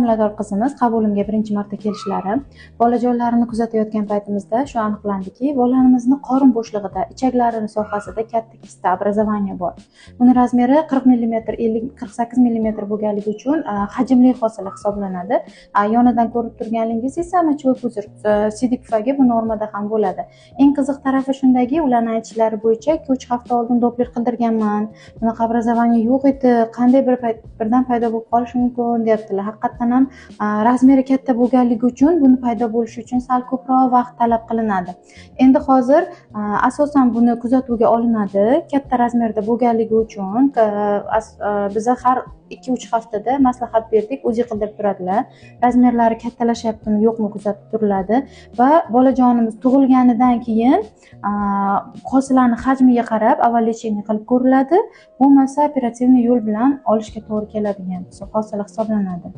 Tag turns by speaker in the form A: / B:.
A: homilador qizimiz qabulimga birinchi marta kelishlari, bolajonlarini kuzatayotgan paytimizda shu aniqlandiki, bolanimizni qorin bo'shlig'ida, ichaklarini sohasida katta kista obrazovaniya bor. Buni razmeri 40 mm, 48 mm bo'lganligi uchun hajmli hosil hisoblanadi. Yonidan ko'rib turganingiz esa ana cho'k uzr sidik tufayli bu normada ham bo'ladi. Eng qiziq tarafi shundaki, ularning aytishlari bo'yicha 2-3 hafta oldin Doppler qildirganman. Bunaqa obrazovaniya yo'q edi, qanday birdan paydo bo'lib qolishi mumkin deyaptilar. Haqiqatan ham razmeri katta bo'lganligi uchun buni paydo bo'lishi uchun sal ko'proq vaqt talab qilinadi. Endi hozir asosan buni kuzatuvga olinadi. Katta razmerda bo'lganligi uchun biz har 2-3 haftada maslahat berdik, o'zi qildirib turadilar. Razmerlari kattalashyaptimi, yo'qmi kuzatib turiladi va bolajonimiz tug'ilganidan keyin hosilani hajmiga qarab avval lecheniya qilib ko'riladi. Bo'lmasa operativ yo'l bilan olishga to'g'ri keladigan hosil hisoblanadi.